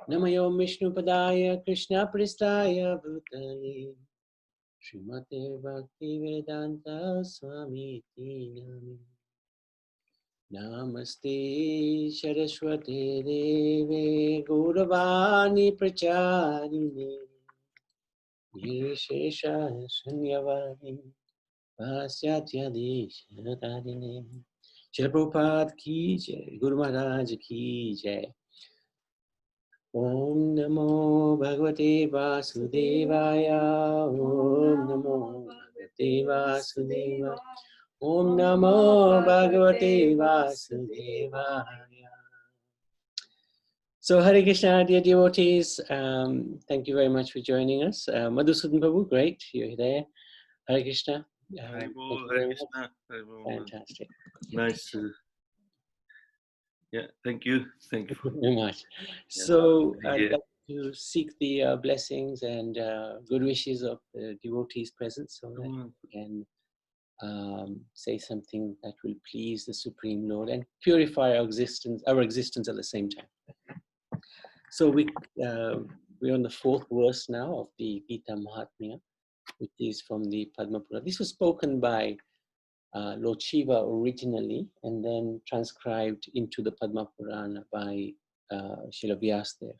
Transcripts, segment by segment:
Namayo Vishnu Padaya Krishna Pristaya Bhutale Srimate Bhakti Vedanta Swami Nami Namaste Saraswate Deve Gauravani Pracharine Nirshesha Shunyavadi Pasyatya Deshatarine Srila Prabhupada ki jai, Guru Maharaj ki jai. Om Namo Bhagavate Vasudevaya. Om Namo Bhagavate Vasudevaya. Om Namo Bhagavate Vasudevaya. So Hare Krishna, dear devotees, thank you very much for joining us. Madhusudan Prabhu, great, you're there. Hare Krishna. Hare Krishna. Fantastic. Nice. Yeah, thank you. Thank you very much. So I'd like to seek the blessings and good wishes of the devotees present, so that we can say something that will please the Supreme Lord and purify our existence at the same time. So we're on the fourth verse now of the Gita Mahatmya, which is from the Padma Purana. This was spoken by Lord Shiva originally, and then transcribed into the Padma Purana by Srila Vyasadeva.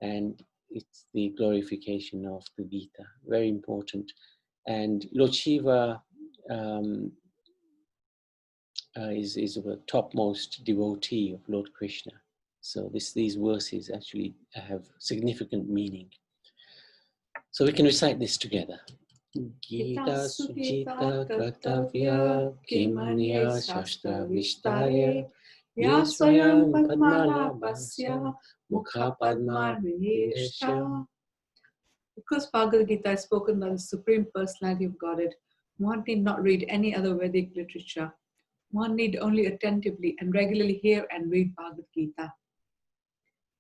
And it's the glorification of the Gita, very important. And Lord Shiva is a topmost devotee of Lord Krishna. So these verses actually have significant meaning. So we can recite this together. Gita Sujita Kartavya Kimanya Shastra Vishtarya Yasvayam Padmanabhasya Mukha Padma Videsha. Because Bhagavad Gita is spoken by the Supreme Personality of Godhead, one need not read any other Vedic literature. One need only attentively and regularly hear and read Bhagavad Gita.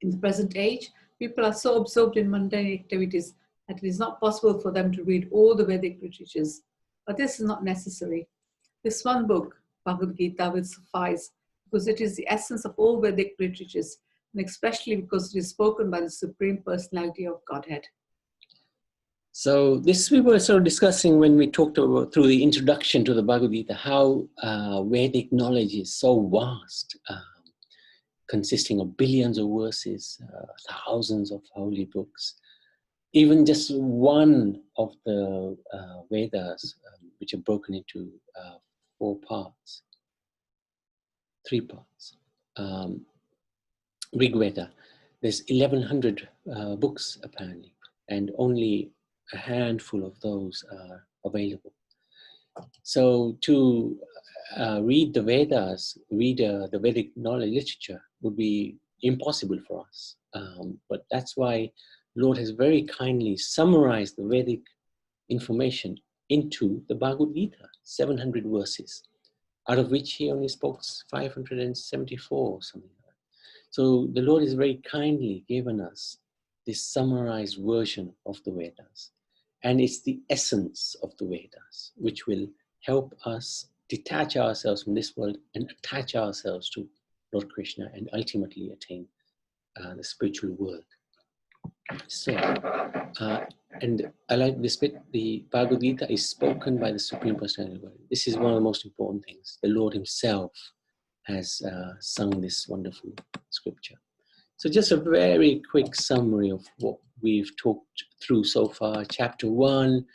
In the present age, people are so absorbed in mundane activities that it is not possible for them to read all the Vedic literatures. But this is not necessary. This one book, Bhagavad Gita, will suffice because it is the essence of all Vedic literatures, and especially because it is spoken by the Supreme Personality of Godhead. So this we were sort of discussing when we talked about through the introduction to the Bhagavad Gita, how Vedic knowledge is so vast, consisting of billions of verses, thousands of holy books. Even just one of the Vedas, which are broken into three parts. Rig Veda, there's 1,100 books apparently, and only a handful of those are available. So to read the Vedas, read the Vedic knowledge literature would be impossible for us. But that's why Lord has very kindly summarized the Vedic information into the Bhagavad Gita, 700 verses, out of which he only spoke 574 or something like that. So the Lord has very kindly given us this summarized version of the Vedas. And it's the essence of the Vedas, which will help us detach ourselves from this world and attach ourselves to Lord Krishna and ultimately attain the spiritual world. So, and I like this bit, the Bhagavad Gita is spoken by the Supreme Personality of God. This is one of the most important things. The Lord himself has sung this wonderful scripture. So just a very quick summary of what we've talked through so far. Chapter 1,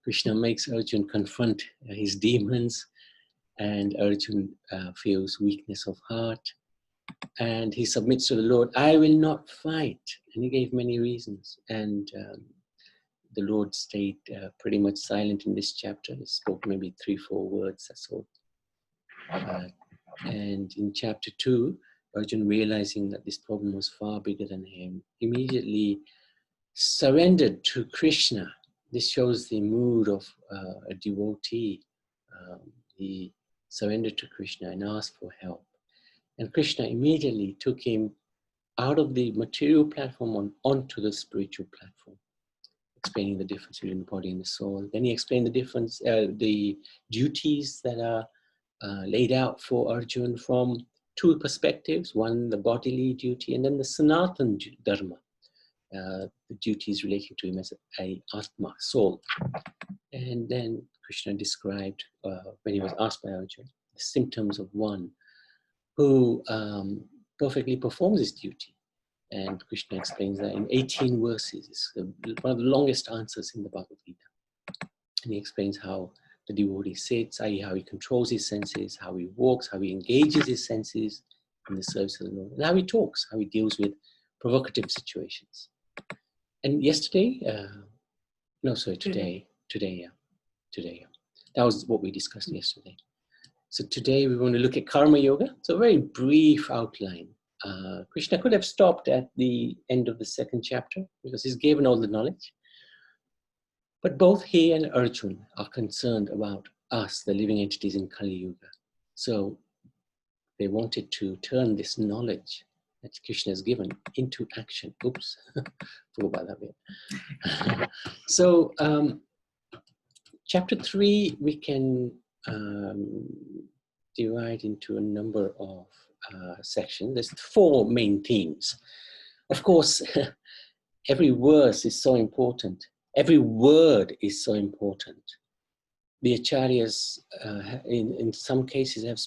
Krishna makes Arjuna confront his demons, and Arjuna feels weakness of heart. And he submits to the Lord, I will not fight. And he gave many reasons. And the Lord stayed pretty much silent in this chapter. He spoke maybe 3-4 words, that's all. And in chapter 2, Arjuna, realizing that this problem was far bigger than him, immediately surrendered to Krishna. This shows the mood of a devotee. He surrendered to Krishna and asked for help. And Krishna immediately took him out of the material platform onto the spiritual platform, explaining the difference between the body and the soul. Then he explained the difference, the duties that are laid out for Arjuna, from two perspectives, one the bodily duty and then the Sanatan Dharma, the duties relating to him as a Atma, soul. And then Krishna described, when he was asked by Arjuna, the symptoms of one who perfectly performs his duty. And Krishna explains that in 18 verses. It's one of the longest answers in the Bhagavad Gita. And he explains how the devotee sits, i.e. how he controls his senses, how he walks, how he engages his senses in the service of the Lord, and how he talks, how he deals with provocative situations. And yesterday, today. That was what we discussed yesterday. So today we want to look at Karma Yoga. So a very brief outline. Krishna could have stopped at the end of the second chapter because he's given all the knowledge. But both he and Arjuna are concerned about us, the living entities in Kali Yuga. So they wanted to turn this knowledge that Krishna has given into action. Oops, forgot about that bit. So chapter 3, we can divide into a number of sections. There's 4 main themes. Of course, every verse is so important. Every word is so important. The acharyas, in some cases, have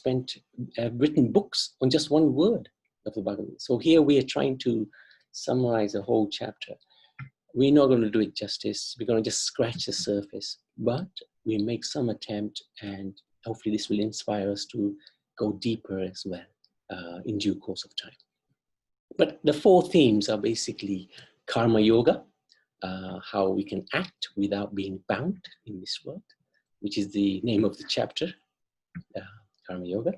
written books on just one word of the Bhagavad Gita. So here we are trying to summarize a whole chapter. We're not going to do it justice. We're going to just scratch the surface. But we make some attempt, and hopefully this will inspire us to go deeper as well in due course of time. But the 4 themes are basically Karma Yoga, how we can act without being bound in this world, which is the name of the chapter, Karma Yoga.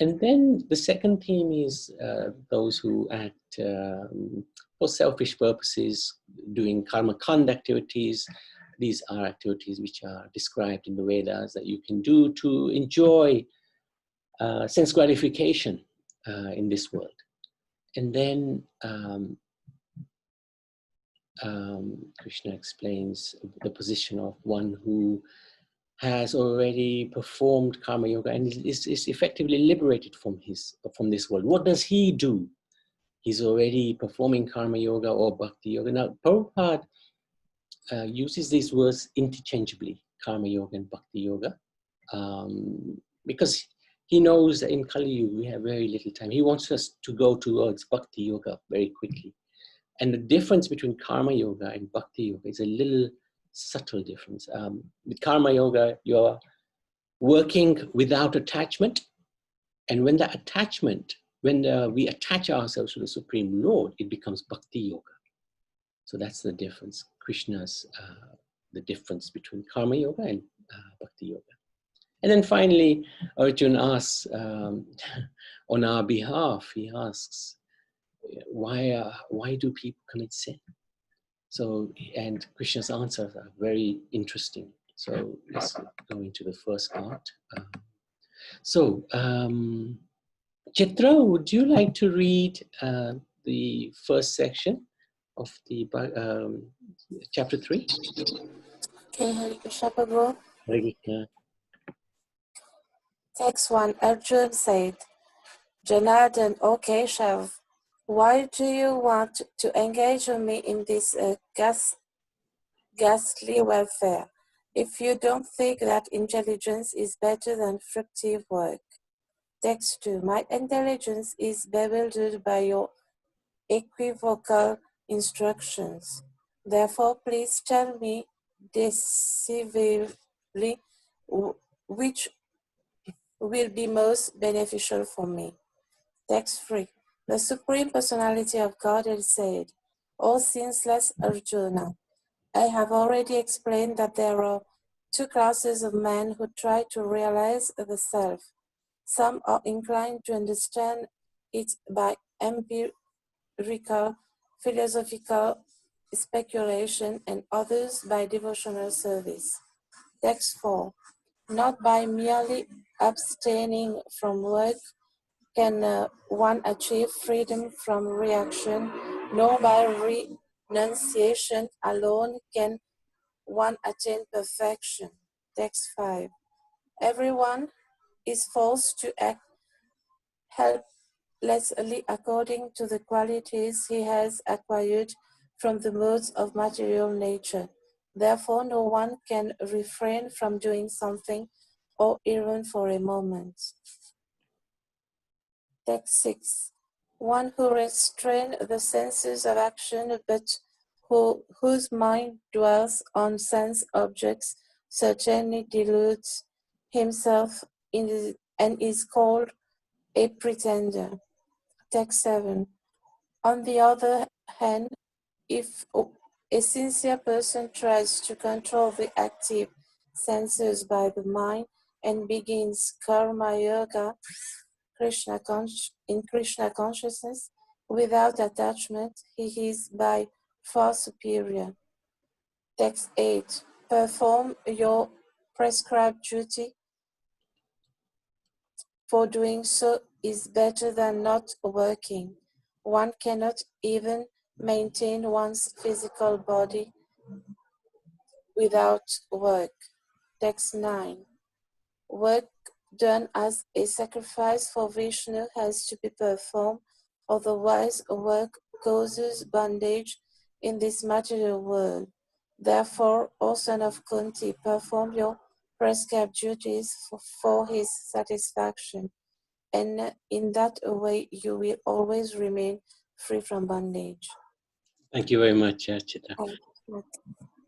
And then the second theme is those who act for selfish purposes, doing karma kanda activities. These are activities which are described in the Vedas that you can do to enjoy sense gratification in this world. And then Krishna explains the position of one who has already performed karma yoga and is effectively liberated from this world. What does he do? He's already performing karma yoga or bhakti yoga. Now, Prabhupada uses these words interchangeably, karma yoga and bhakti yoga, because he knows that in Kali Yuga we have very little time. He wants us to go towards bhakti yoga very quickly. And the difference between karma yoga and bhakti yoga is a little subtle difference. With karma yoga, you're working without attachment. And when that attachment, when we attach ourselves to the Supreme Lord, it becomes bhakti yoga. So that's the difference. Krishna's, the difference between karma yoga and bhakti yoga. And then finally, Arjuna asks, on our behalf, he asks, why do people commit sin? So, and Krishna's answers are very interesting. So let's go into the first part. Chitra, would you like to read the first section of the chapter 3? Okay, Hare Krishna Prabhu. Hare Krishna. Text 1. Arjuna said, Janardhan, O Keshav, why do you want to engage with me in this ghastly warfare, if you don't think that intelligence is better than fructive work? Text 2. My intelligence is bewildered by your equivocal instructions. Therefore, please tell me decisively which will be most beneficial for me. Text 3. The Supreme Personality of Godhead said, O senseless Arjuna, I have already explained that there are 2 classes of men who try to realize the self. Some are inclined to understand it by empirical, philosophical speculation, and others by devotional service. Text 4. Not by merely abstaining from work can one achieve freedom from reaction, nor by renunciation alone can one attain perfection. Text 5. Everyone is forced to act helplessly according to the qualities he has acquired from the modes of material nature. Therefore, no one can refrain from doing something, or even for a moment. Text 6. One who restrains the senses of action, but whose mind dwells on sense objects, certainly deludes himself and is called a pretender. Text 7. On the other hand, if a sincere person tries to control the active senses by the mind and begins karma yoga in Krishna consciousness without attachment, he is by far superior. Text 8. Perform your prescribed duty, for doing so is better than not working. One cannot even maintain one's physical body without work. Text 9. Work done as a sacrifice for Vishnu has to be performed, otherwise work causes bondage in this material world. Therefore, O son of Kunti, perform your prescribed duties for his satisfaction, and in that way you will always remain free from bondage. Thank you very much, Chitra. Thank you.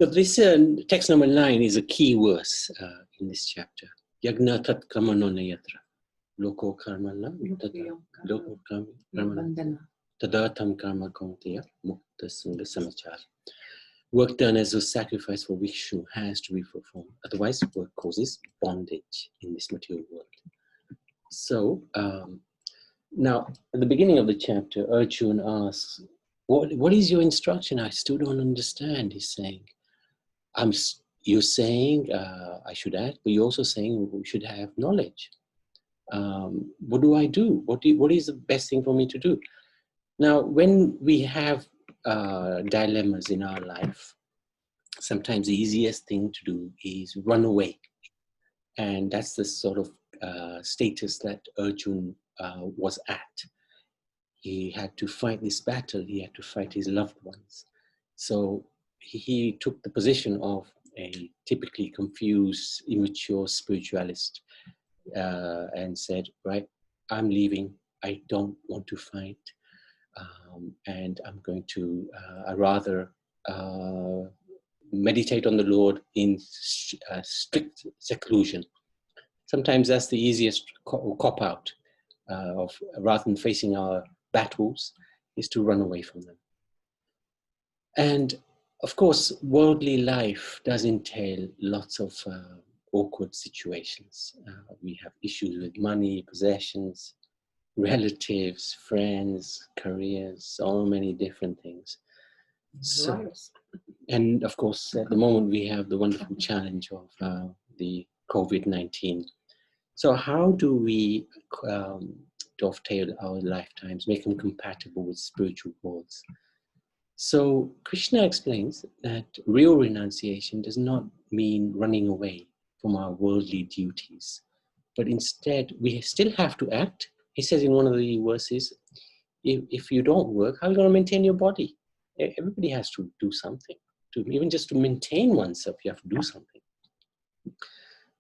So this text number 9 is a key verse in this chapter. Yagna tat kamano yatra. Loko karmana loko karmana tadatam karma kaunteya mukta sangha samachar. Work done as a sacrifice for Vishnu has to be performed. Otherwise, work causes bondage in this material world. So, now, at the beginning of the chapter, Arjuna asks, what is your instruction? I still don't understand. He's saying, you're saying I should act, but you're also saying we should have knowledge. What do I do? What is the best thing for me to do? Now, when we have dilemmas in our life, sometimes the easiest thing to do is run away. And that's the sort of status that Arjuna was at. He had to fight this battle. He had to fight his loved ones. So he took the position of a typically confused, immature spiritualist and said, right, I'm leaving. I don't want to fight. And I'm going to rather meditate on the Lord in strict seclusion. Sometimes that's the easiest cop-out of rather than facing our battles, is to run away from them. And of course, worldly life does entail lots of awkward situations. We have issues with money, possessions, relatives, friends, careers, so many different things. So, and of course, at the moment, we have the wonderful challenge of the COVID-19. So how do we dovetail our lifetimes, make them compatible with spiritual goals? So Krishna explains that real renunciation does not mean running away from our worldly duties, but instead we still have to act. He says in one of the verses, if you don't work, how are you going to maintain your body? Everybody has to do something. Even just to maintain oneself, you have to do something.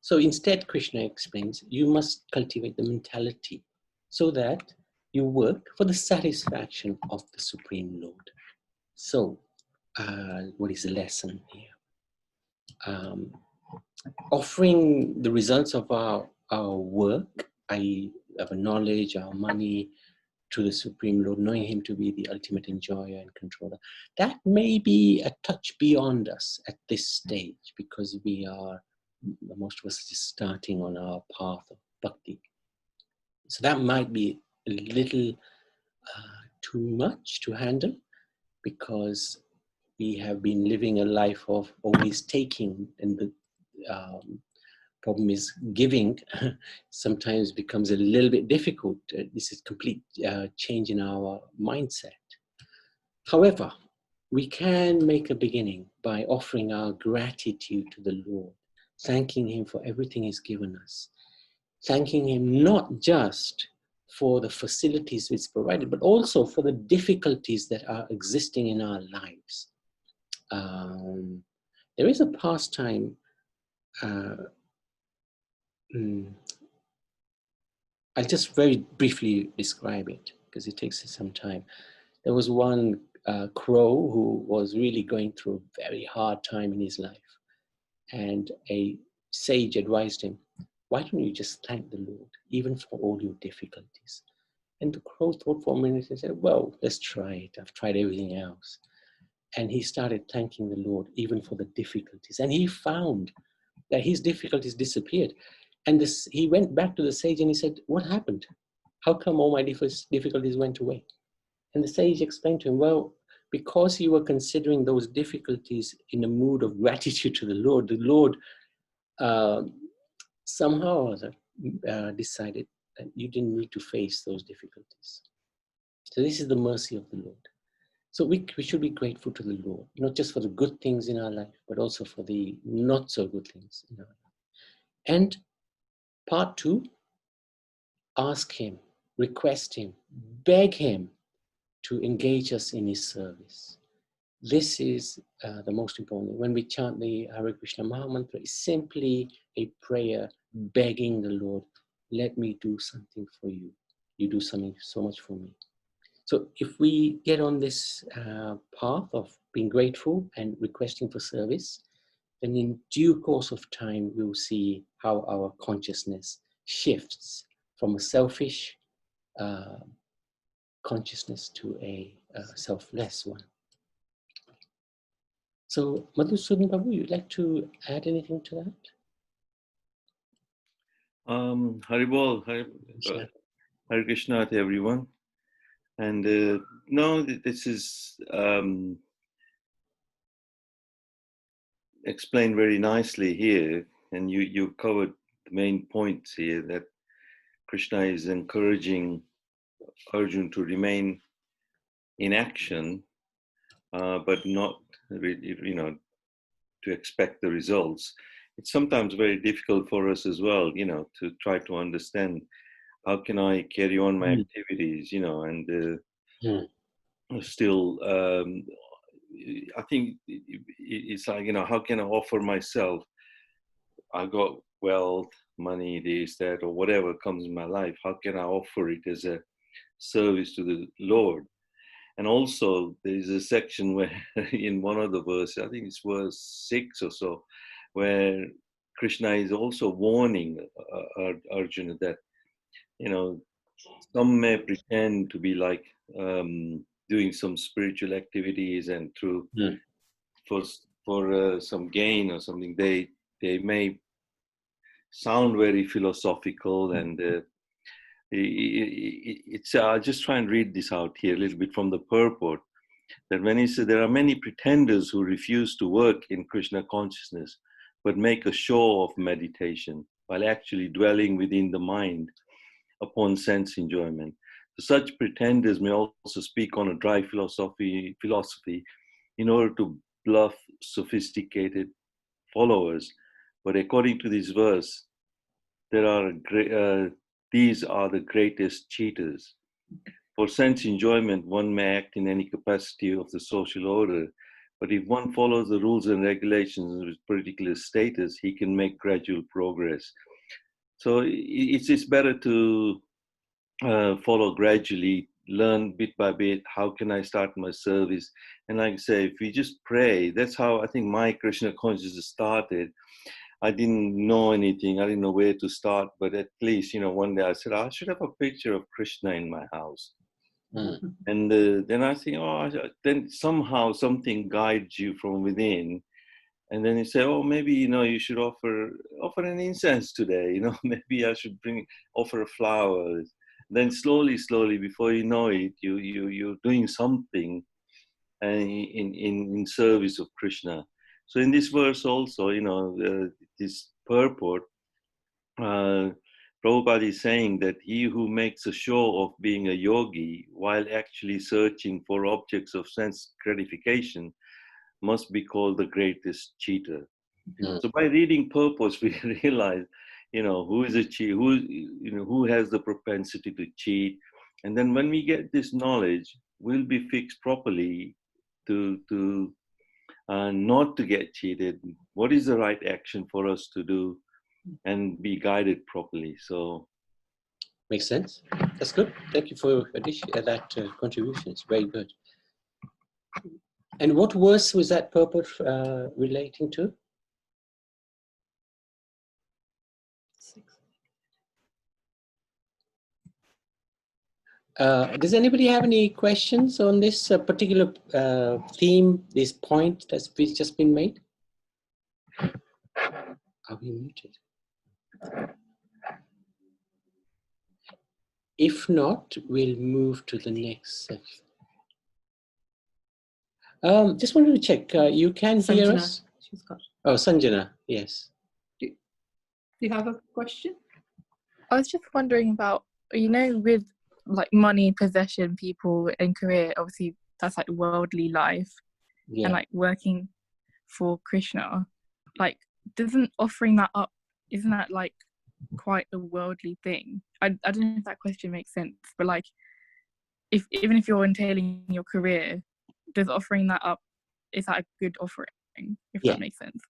So instead, Krishna explains, you must cultivate the mentality so that you work for the satisfaction of the Supreme Lord. So, what is the lesson here? Offering the results of our work, i.e. our knowledge, our money, to the Supreme Lord, knowing Him to be the ultimate enjoyer and controller, that may be a touch beyond us at this stage, because most of us are just starting on our path of bhakti. So that might be a little too much to handle, because we have been living a life of always taking, and the problem is giving sometimes becomes a little bit difficult. This is complete change in our mindset. However, we can make a beginning by offering our gratitude to the Lord, thanking Him for everything He's given us, thanking Him not just for the facilities it's provided, but also for the difficulties that are existing in our lives. There is a pastime. I'll just very briefly describe it because it takes some time. There was one crow who was really going through a very hard time in his life. And a sage advised him, why don't you just thank the Lord, even for all your difficulties? And the crow thought for a minute and said, well, let's try it. I've tried everything else. And he started thanking the Lord, even for the difficulties. And he found that his difficulties disappeared. And he went back to the sage and he said, what happened? How come all my difficulties went away? And the sage explained to him, well, because you were considering those difficulties in a mood of gratitude to the Lord somehow decided that you didn't need to face those difficulties. So this is the mercy of the Lord. So we should be grateful to the Lord, not just for the good things in our life, but also for the not so good things in our life. And part 2, ask him, request him, beg him to engage us in his service. This is the most important. When we chant the Hare Krishna Maha Mantra, it's simply a prayer begging the Lord, let me do something for you. You do something so much for me. So if we get on this path of being grateful and requesting for service, then in due course of time, we will see how our consciousness shifts from a selfish consciousness to a selfless one. So, Madhusudan Babu, you'd like to add anything to that? Haribol, Hare Krishna to everyone. And no, this is explained very nicely here. And you covered the main points here, that Krishna is encouraging Arjuna to remain in action, but not, to expect the results. It's sometimes very difficult for us as well, to try to understand how can I carry on my activities, and still, I think it's like, how can I offer myself? I got wealth, money, this, that, or whatever comes in my life. How can I offer it as a service to the Lord? And also, there is a section where, in one of the verses, I think it's verse 6 or so, where Krishna is also warning Arjuna that, some may pretend to be like doing some spiritual activities, and through for some gain or something, they may sound very philosophical, and I'll just try and read this out here a little bit from the purport, that when he said there are many pretenders who refuse to work in Krishna consciousness, but make a show of meditation while actually dwelling within the mind upon sense enjoyment. So such pretenders may also speak on a dry philosophy in order to bluff sophisticated followers. But according to this verse, these are the greatest cheaters. For sense enjoyment, one may act in any capacity of the social order, but if one follows the rules and regulations with particular status, he can make gradual progress. So it's better to follow gradually, learn bit by bit, how can I start my service? And like I say, if we just pray, that's how I think my Krishna consciousness started. I didn't know anything, I didn't know where to start, but at least, one day I said, I should have a picture of Krishna in my house. And then I think, then somehow something guides you from within. And then you say, maybe, you should offer an incense today, maybe I should offer flowers. Then slowly, before you know it, you're doing something in service of Krishna. So in this verse also, this purport, Prabhupada is saying that he who makes a show of being a yogi while actually searching for objects of sense gratification must be called the greatest cheater. So by reading purpose, we realize, who is a cheat, who has the propensity to cheat. And then when we get this knowledge, we'll be fixed properly to not to get cheated. What is the right action for us to do, and be guided properly? So makes sense. That's good. Thank you for that contribution. It's very good. And what verse was that purport relating to? 6. Does anybody have any questions on this particular theme, this point that's just been made? Are we muted? If not, we'll move to the next section. Just wanted to check, you can hear Sanjana, us? she's got. Oh, Sanjana, yes. Do you have a question? I was just wondering about, with like money, possession, people, and career, obviously that's like worldly life, Yeah. and like working for Krishna, like doesn't offering that up, isn't that like quite a worldly thing? I don't know if that question makes sense, but like even if you're entailing your career, does offering that up, is that a good offering, if that makes sense?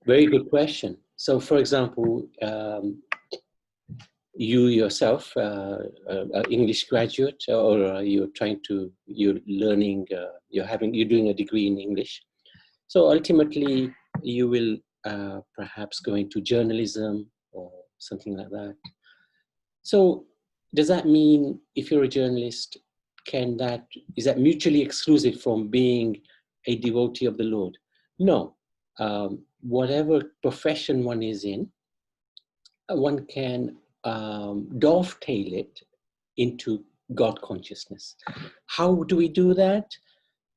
Very good question. So for example, you yourself, an English graduate, or you're learning, you're doing a degree in English. So ultimately you will perhaps go into journalism or something like that. So does that mean if you're a journalist, is that mutually exclusive from being a devotee of the Lord? No. Whatever profession one is in, one can dovetail it into God consciousness. How do we do that?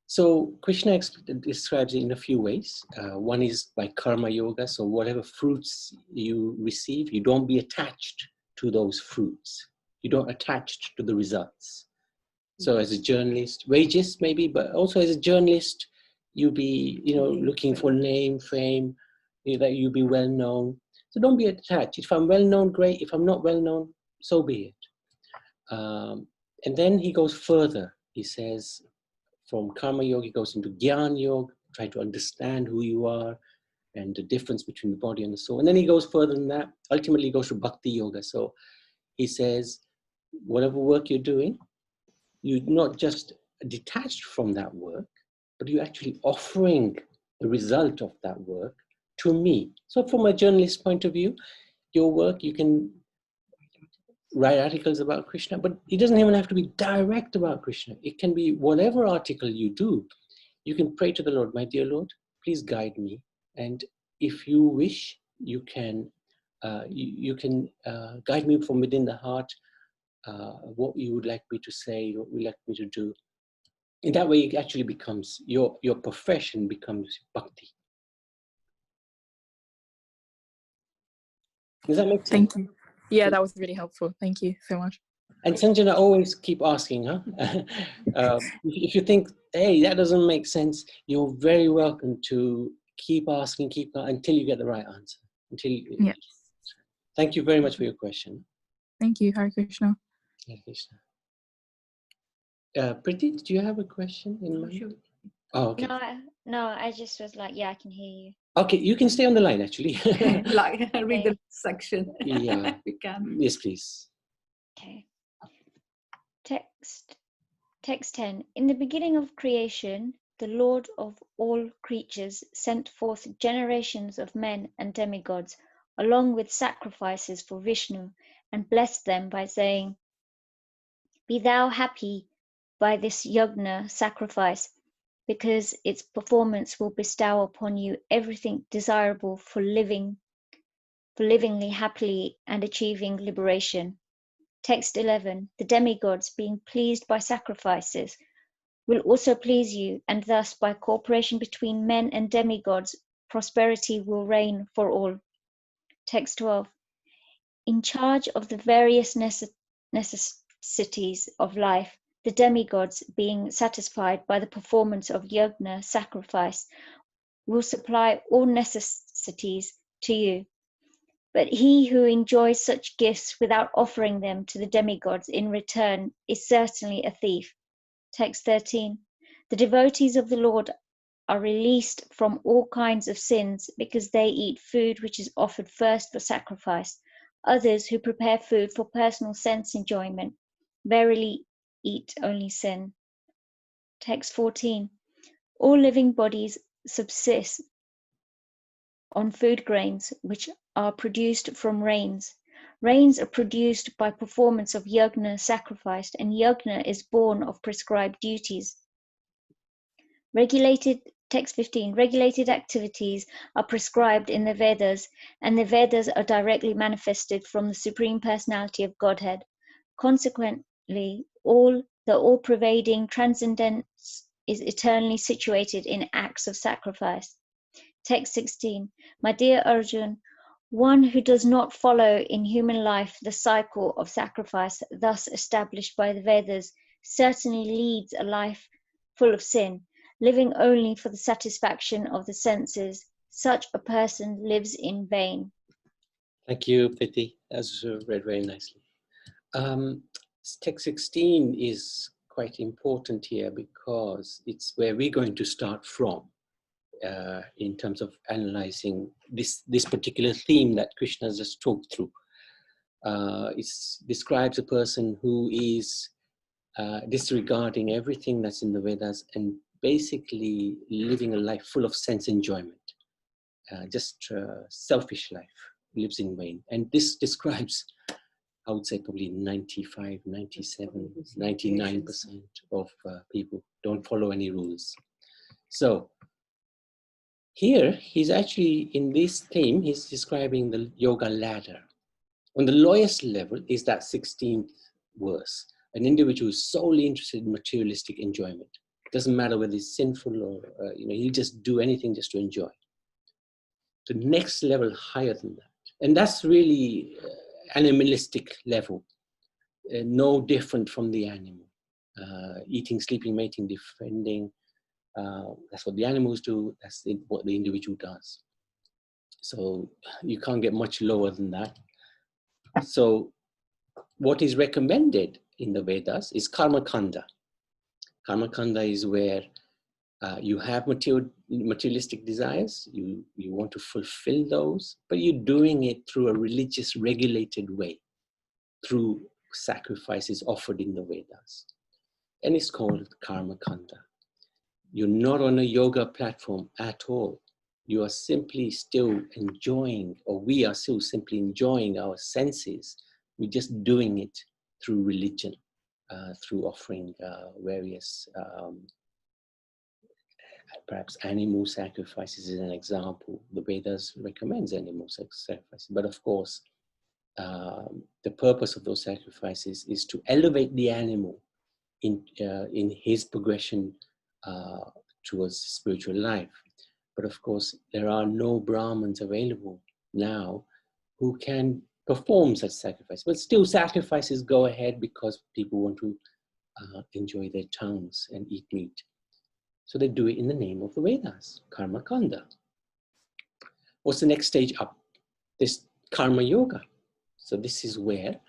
So Krishna describes it in a few ways. One is by karma yoga. So whatever fruits you receive, you don't be attached to those fruits. You don't attach to the results. So as a journalist, wages maybe, but also as a journalist, you be, looking for name, fame, that you be well known. So don't be attached. If I'm well known, great. If I'm not well known, so be it. And then he goes further. He says, from karma yoga, he goes into jnana yoga, try to understand who you are and the difference between the body and the soul. And then he goes further than that. Ultimately, he goes to bhakti yoga. So he says, whatever work you're doing, you're not just detached from that work, but you're actually offering the result of that work to me. So from a journalist point of view, your work, you can write articles about Krishna, but it doesn't even have to be direct about Krishna. It can be whatever article you do. You can pray to the Lord, my dear Lord, please guide me. And if you wish, you can guide me from within the heart, what you would like me to say, what you would like me to do. In that way, it actually becomes, your profession becomes bhakti. Does that make sense? Thank you. Yeah, that was really helpful. Thank you so much. And Sanjana, always keep asking, huh? If you think, hey, that doesn't make sense, you're very welcome to keep asking, until you get the right answer. Yes. Thank you very much for your question. Thank you. Hare Krishna. Hare Krishna. Priti, do you have a question in mind? Sure. Oh, okay. No, I just was like, yeah, I can hear you. Okay, you can stay on the line, actually. Like, read the section. Yeah. We can. Yes, please. Okay. Text 10. In the beginning of creation, the Lord of all creatures sent forth generations of men and demigods, along with sacrifices for Vishnu, and blessed them by saying, be thou happy by this yajna sacrifice, because its performance will bestow upon you everything desirable for livingly happily and achieving liberation. Text 11. The demigods, being pleased by sacrifices, will also please you, and thus by cooperation between men and demigods, prosperity will reign for all. Text 12. In charge of the various necessities of life, the demigods, being satisfied by the performance of yajna sacrifice, will supply all necessities to you. But he who enjoys such gifts without offering them to the demigods in return is certainly a thief. Text 13. The devotees of the Lord are released from all kinds of sins because they eat food which is offered first for sacrifice. Others who prepare food for personal sense enjoyment verily eat only sin. Text 14. All living bodies subsist on food grains which are produced from rains. Rains are produced by performance of yajna sacrificed, and yajna is born of prescribed duties. Text 15. Regulated activities are prescribed in the Vedas, and the Vedas are directly manifested from the Supreme Personality of Godhead. Consequently, the all-pervading transcendence is eternally situated in acts of sacrifice. Text 16. My dear Arjun, one who does not follow in human life the cycle of sacrifice thus established by the Vedas certainly leads a life full of sin, living only for the satisfaction of the senses. Such a person lives in vain. Thank you, Priti. That's read very nicely. Text 16 is quite important here because it's where we're going to start from in terms of analyzing this particular theme that Krishna just talked through. It describes a person who is disregarding everything that's in the Vedas and basically living a life full of sense enjoyment, just selfish life, lives in vain. And this describes, I would say, probably 95, 97, 99% of people don't follow any rules. So here, he's actually, in this theme, he's describing the yoga ladder. On the lowest level is that 16th verse. An individual who is solely interested in materialistic enjoyment. Doesn't matter whether it's sinful or, he'll just do anything just to enjoy. The next level higher than that. And that's really animalistic level. No different from the animal. Eating, sleeping, mating, defending. That's what the animals do. That's what the individual does. So you can't get much lower than that. So what is recommended in the Vedas is karma kanda. Karma kanda is where you have materialistic desires, you want to fulfill those, but you're doing it through a religious regulated way, through sacrifices offered in the Vedas. And it's called karma kanda. You're not on a yoga platform at all. You are simply still enjoying, or we are still simply enjoying our senses. We're just doing it through religion, through offering various, perhaps animal sacrifices is an example. The Vedas recommends animal sacrifices, but of course, the purpose of those sacrifices is to elevate the animal in his progression towards spiritual life. But of course, there are no Brahmins available now who can perform such sacrifice. But still, sacrifices go ahead because people want to enjoy their tongues and eat meat. So they do it in the name of the Vedas, karma kanda. What's the next stage up? This karma yoga. So this is where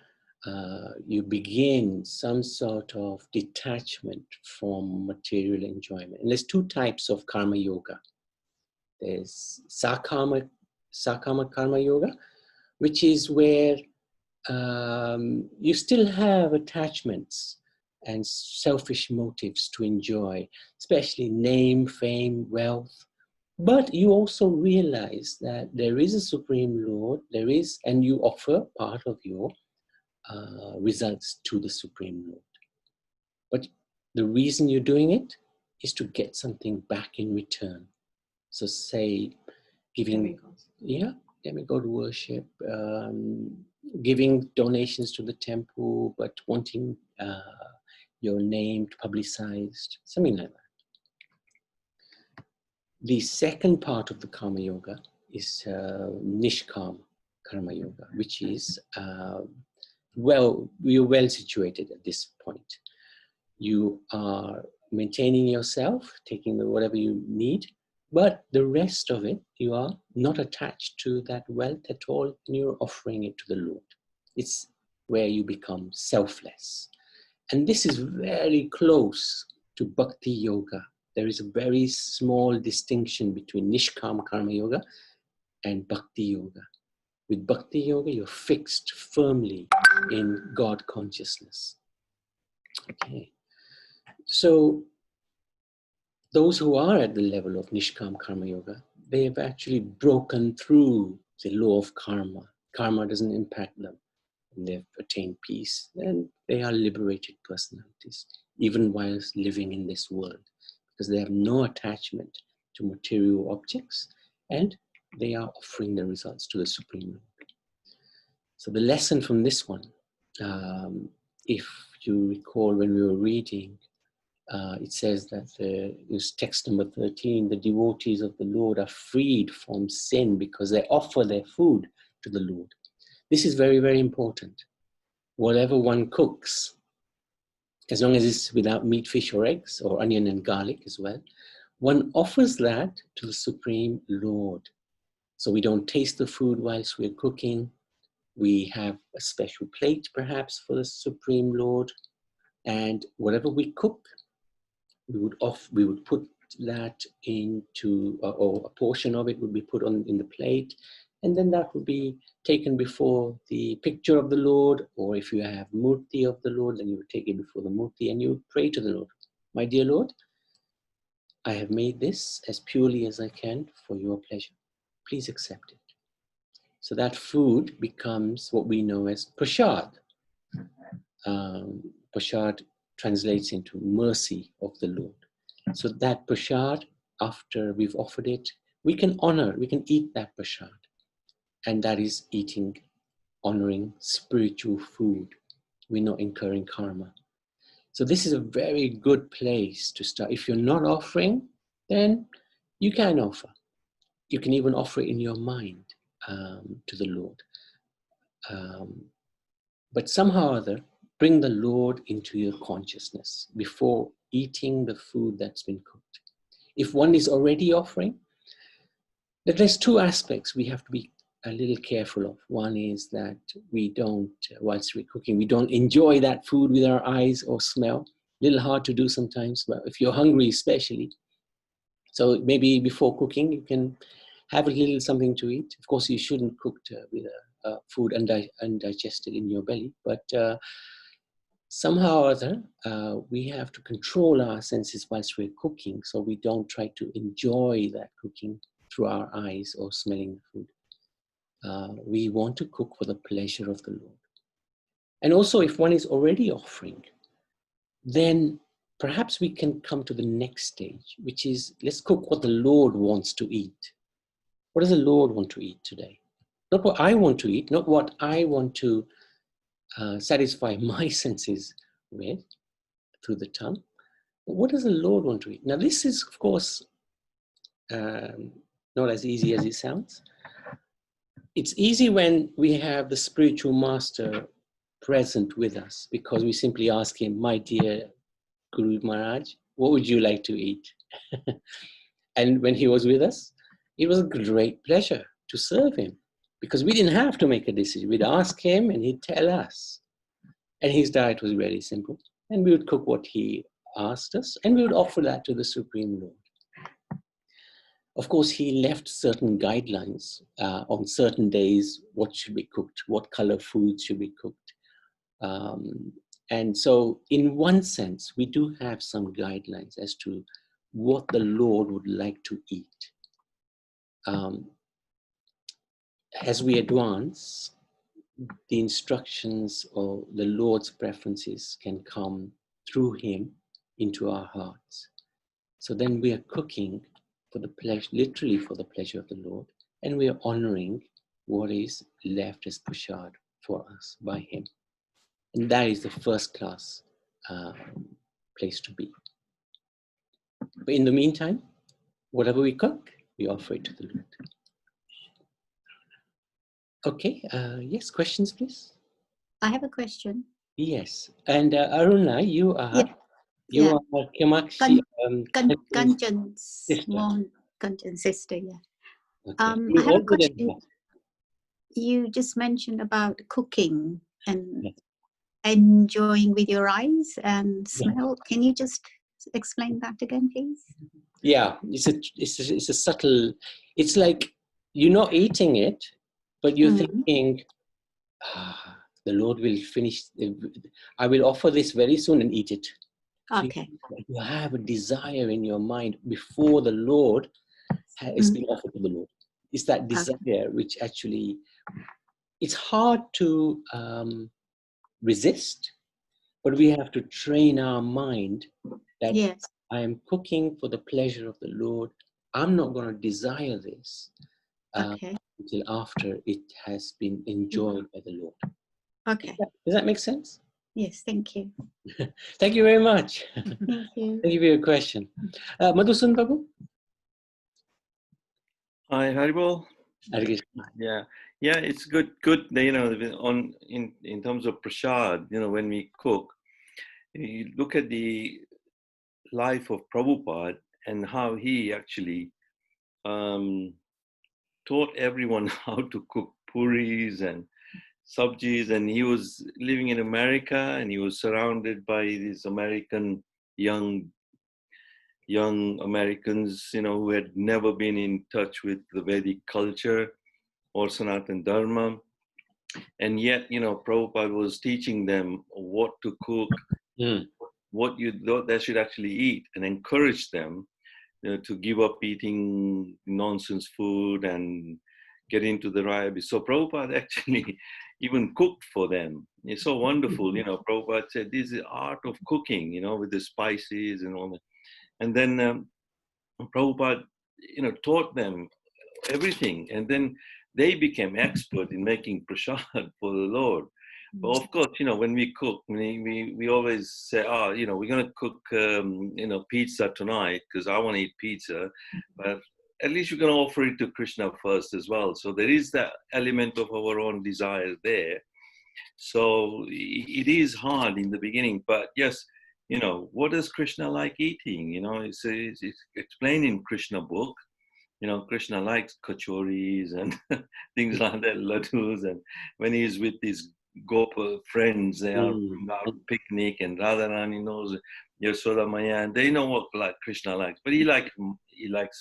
you begin some sort of detachment from material enjoyment. And there's two types of karma yoga. There's sakama karma yoga, which is where you still have attachments and selfish motives to enjoy, especially name, fame, wealth. But you also realize that there is a Supreme Lord, and you offer part of your results to the Supreme Lord. But the reason you're doing it is to get something back in return. So say giving, demigod worship, giving donations to the temple, but wanting your name publicized, something like that. The second part of the karma yoga is nishkama karma yoga, which is you're well situated at this point. You are maintaining yourself, taking whatever you need, But the rest of it, you are not attached to that wealth at all, and you're offering it to the Lord. It's where you become selfless. And this is very close to Bhakti Yoga. There is a very small distinction between Nishkama Karma Yoga and Bhakti Yoga. With Bhakti Yoga, you're fixed firmly in God consciousness. Okay. So those who are at the level of Nishkam Karma Yoga, they have actually broken through the law of karma. Karma doesn't impact them. And they've attained peace. And they are liberated personalities, even whilst living in this world, because they have no attachment to material objects, and they are offering the results to the Supreme Lord. So the lesson from this one, if you recall when we were reading, it says that this text number 13, the devotees of the Lord are freed from sin because they offer their food to the Lord. This is very, very important. Whatever one cooks, as long as it's without meat, fish, or eggs, or onion and garlic as well, one offers that to the Supreme Lord. So we don't taste the food whilst we're cooking. We have a special plate, perhaps, for the Supreme Lord. And whatever we cook, we would put that into, or a portion of it would be put in the plate, and then that would be taken before the picture of the Lord, or if you have murti of the Lord, then you would take it before the murti and you would pray to the Lord. My dear Lord, I have made this as purely as I can for your pleasure. Please accept it. So that food becomes what we know as prasad. Prasad translates into mercy of the Lord. So that prasad, after we've offered it, we can honor, we can eat that prasad. And that is eating, honoring spiritual food. We're not incurring karma. So this is a very good place to start. If you're not offering, then you can offer. You can even offer it in your mind to the Lord. But somehow or other, bring the Lord into your consciousness before eating the food that's been cooked. If one is already offering, there's two aspects we have to be a little careful of. One is that we don't, whilst we're cooking, we don't enjoy that food with our eyes or smell. A little hard to do sometimes, but if you're hungry especially. So maybe before cooking, you can have a little something to eat. Of course, you shouldn't cook with food undigested in your belly, but somehow or other, we have to control our senses whilst we're cooking, so we don't try to enjoy that cooking through our eyes or smelling the food. We want to cook for the pleasure of the Lord. And also, if one is already offering, then perhaps we can come to the next stage, which is, let's cook what the Lord wants to eat. What does the Lord want to eat today? Not what I want to eat, not what I want to satisfy my senses with through the tongue. But what does the Lord want to eat? Now, this is, of course, not as easy as it sounds. It's easy when we have the spiritual master present with us, because we simply ask him, my dear Guru Maharaj, what would you like to eat? And when he was with us, it was a great pleasure to serve him, because we didn't have to make a decision. We'd ask him and he'd tell us. And his diet was very simple. And we would cook what he asked us, and we would offer that to the Supreme Lord. Of course, he left certain guidelines on certain days, what should be cooked, what color foods should be cooked. And so in one sense, we do have some guidelines as to what the Lord would like to eat. As we advance, the instructions or the Lord's preferences can come through him into our hearts. So then we are cooking for the pleasure, literally for the pleasure of the Lord, and we are honoring what is left as prasad for us by him. And that is the first class place to be. But in the meantime, whatever we cook, we offer it to the Lord. Okay, yes, questions, please? I have a question. Yes, and Aruna, you are Yeah. Kamakshi Kanchan's sister. mom. Kanjan sister, yeah. Okay. I You have a older than question. her? You just mentioned about cooking and Yes. enjoying with your eyes and Yeah. smell. Can you just explain that again, please? Yeah, it's a subtle. It's like you're not eating it, but you're thinking, the Lord will finish. I will offer this very soon and eat it. So Okay. you have a desire in your mind before the Lord has been offered to the Lord. It's that desire which actually, it's hard to resist, but we have to train our mind that Yes. I am cooking for the pleasure of the Lord. I'm not going to desire this Okay. until after it has been enjoyed by the Lord. Okay. Does that make sense? Yes. Thank you. Thank you very much. Thank you. Thank you for your question. Madhusun Babu? Hi, Haribol. Hare Krishna. Yeah, it's good. You know, in terms of prasad, you know, when we cook, you look at the life of Prabhupada and how he actually taught everyone how to cook puris and sabjis, and he was living in America and he was surrounded by these young Americans, you know, who had never been in touch with the Vedic culture or Sanatan Dharma. And yet, you know, Prabhupada was teaching them what to cook, what you thought they should actually eat, and encourage them, you know, to give up eating nonsense food and get into the right. So Prabhupada actually even cooked for them. It's so wonderful, you know. Prabhupada said, this is art of cooking, you know, with the spices and all that. And then Prabhupada, you know, taught them everything. And then they became expert in making prasad for the Lord. But of course, you know, when we cook, we always say, you know, we're going to cook, you know, pizza tonight because I want to eat pizza. But at least you're going to offer it to Krishna first as well. So there is that element of our own desire there. So it is hard in the beginning. But yes, you know, what does Krishna like eating? You know, it's explained in Krishna book. You know, Krishna likes kachoris and things like that, laddus. And when he's with his Gopa friends, they are going out picnic, and Radharani knows Yasoda Maya, and they know what like Krishna likes. But he likes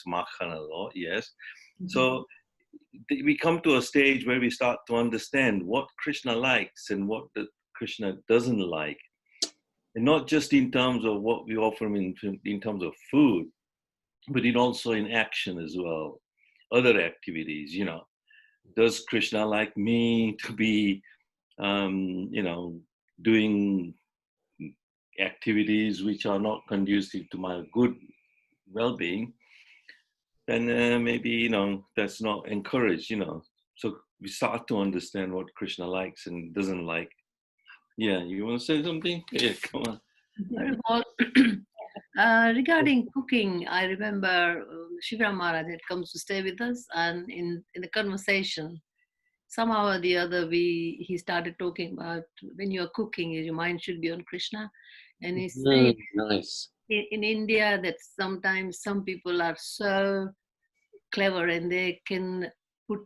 makhan a lot, yes. So we come to a stage where we start to understand what Krishna likes and what Krishna doesn't like. And not just in terms of what we offer him in terms of food, but also in action as well, other activities, you know. Does Krishna like me to be, you know, doing activities which are not conducive to my good well-being? Then maybe, you know, that's not encouraged, you know. So we start to understand what Krishna likes and doesn't like. Yeah, you want to say something? Yeah, come on. Regarding cooking, I remember Shivram Maharaj had comes to stay with us, and in the conversation, somehow or the other, he started talking about when you're cooking, your mind should be on Krishna. And he said, nice. in India, that sometimes some people are so clever and they can put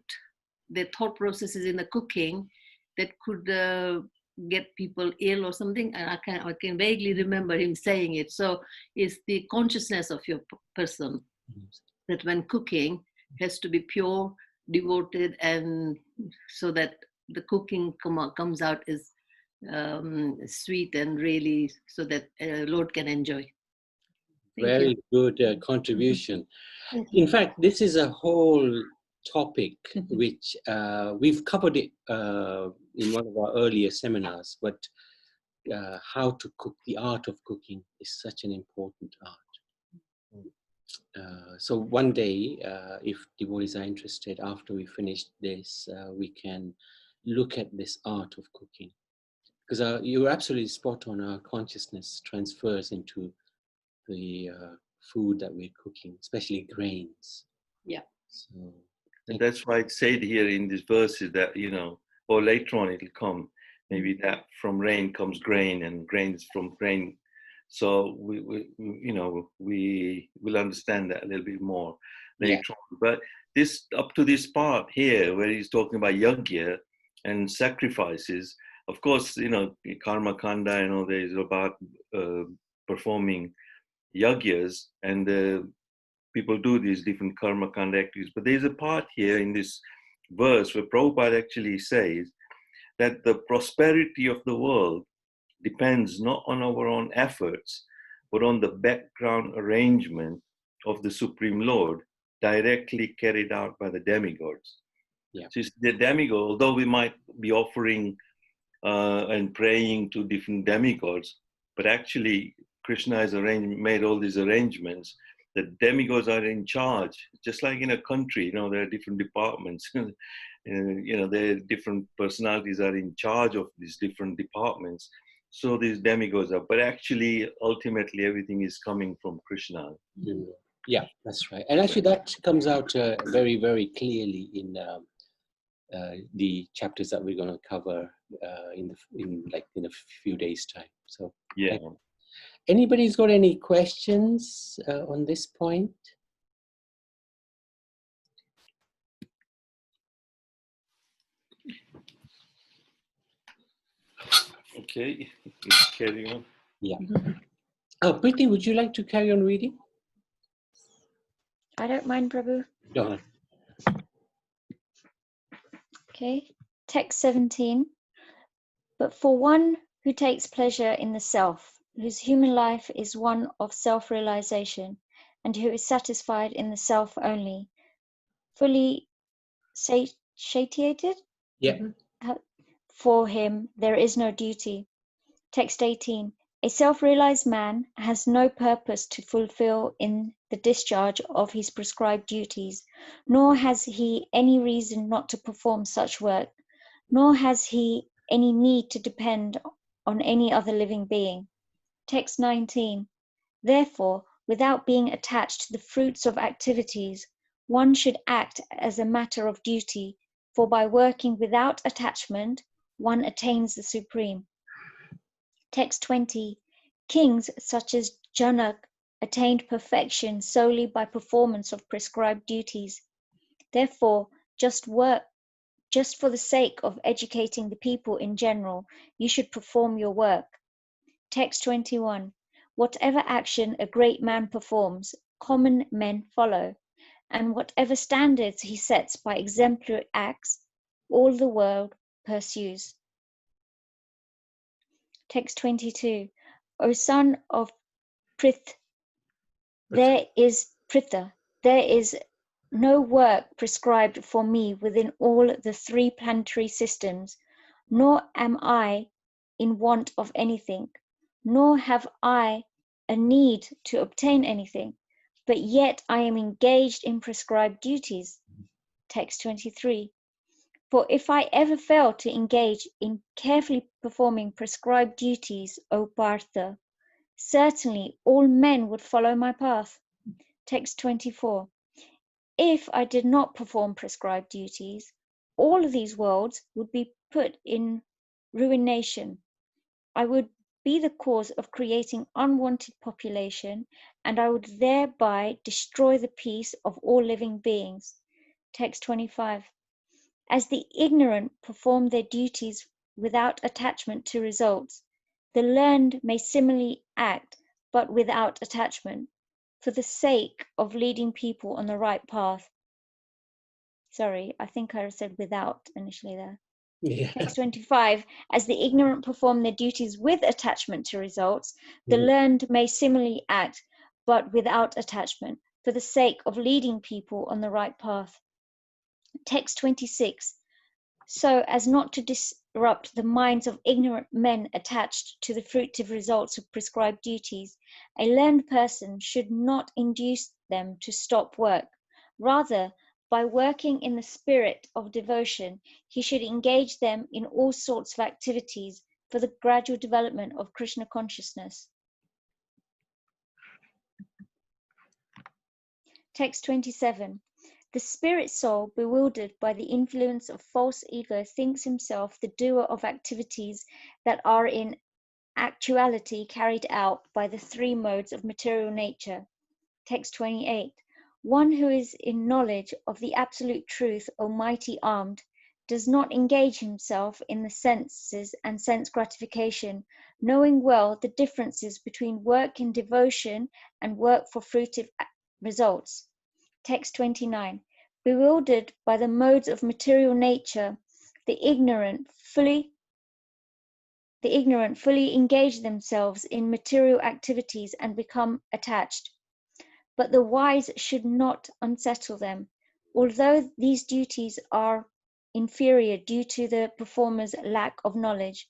their thought processes in the cooking that could get people ill or something. And I can vaguely remember him saying it. So it's the consciousnness of your person that when cooking has to be pure, devoted, and so that the cooking comes out as sweet and really so that Lord can enjoy. Very good contribution. In fact, this is a whole topic which we've covered it in one of our earlier seminars, but how to cook, the art of cooking is such an important art. So one day, if devotees are interested, after we finish this, we can look at this art of cooking. Because you're absolutely spot on, our consciousness transfers into the food that we're cooking, especially grains. Yeah. So, and that's why it's said here in this verse is that, you know, or later on it'll come, maybe that from rain comes grain and grains from grain. So we you know, we will understand that a little bit more. later on. But this, up to this part here, where he's talking about yajna and sacrifices, of course, you know, karma kanda, you know, there's about performing yajnas, and people do these different karma kanda activities. But there's a part here in this verse where Prabhupada actually says that the prosperity of the world depends not on our own efforts, but on the background arrangement of the Supreme Lord, directly carried out by the demigods. Yeah. So the demigod, although we might be offering and praying to different demigods, but actually Krishna has made all these arrangements. The demigods are in charge, just like in a country, you know, there are different departments. You know, there are different personalities are in charge of these different departments. So these demigods are, but actually, ultimately, everything is coming from Krishna. Mm. Yeah, that's right. And actually, that comes out very, very clearly in the chapters that we're going to cover in a few days' time. So, Yeah. Anybody's got any questions on this point? Okay, carry on. Yeah. Oh, Priti, would you like to carry on reading? I don't mind, Prabhu. Go on. Okay. Text 17. But for one who takes pleasure in the self, whose human life is one of self-realization, and who is satisfied in the self only, fully satiated, Yeah. for him there is no duty. Text 18. A self-realized man has no purpose to fulfill in the discharge of his prescribed duties, nor has he any reason not to perform such work, nor has he any need to depend on any other living being. Text 19. Therefore, without being attached to the fruits of activities, one should act as a matter of duty, for by working without attachment, one attains the supreme. Text 20. Kings such as Janak attained perfection solely by performance of prescribed duties. Therefore, just for the sake of educating the people in general, you should perform your work. Text 21. Whatever action a great man performs, common men follow, and whatever standards he sets by exemplary acts, all the world pursues. Text 22. O son of Pritha, there is no work prescribed for me within all the three planetary systems, nor am I in want of anything, nor have I a need to obtain anything, but yet I am engaged in prescribed duties. Text 23. For if I ever fail to engage in carefully performing prescribed duties, O Partha, certainly all men would follow my path. Text 24. If I did not perform prescribed duties, all of these worlds would be put in ruination. I would be the cause of creating unwanted population, and I would thereby destroy the peace of all living beings. Text 25. As the ignorant perform their duties without attachment to results, the learned may similarly act, but without attachment, for the sake of leading people on the right path. Sorry, I think I said without initially there. Yeah. Text 25. As the ignorant perform their duties with attachment to results, the learned may similarly act, but without attachment, for the sake of leading people on the right path. Text 26. So as not to disrupt the minds of ignorant men attached to the fruitive results of prescribed duties, a learned person should not induce them to stop work. Rather, by working in the spirit of devotion, he should engage them in all sorts of activities for the gradual development of Krishna consciousness. Text 27. The spirit soul, bewildered by the influence of false ego, thinks himself the doer of activities that are in actuality carried out by the three modes of material nature. Text 28. One who is in knowledge of the absolute truth, almighty armed, does not engage himself in the senses and sense gratification, knowing well the differences between work in devotion and work for fruitive results. Text 29. Bewildered by the modes of material nature, the ignorant fully engage themselves in material activities and become attached. But the wise should not unsettle them, although these duties are inferior due to the performer's lack of knowledge.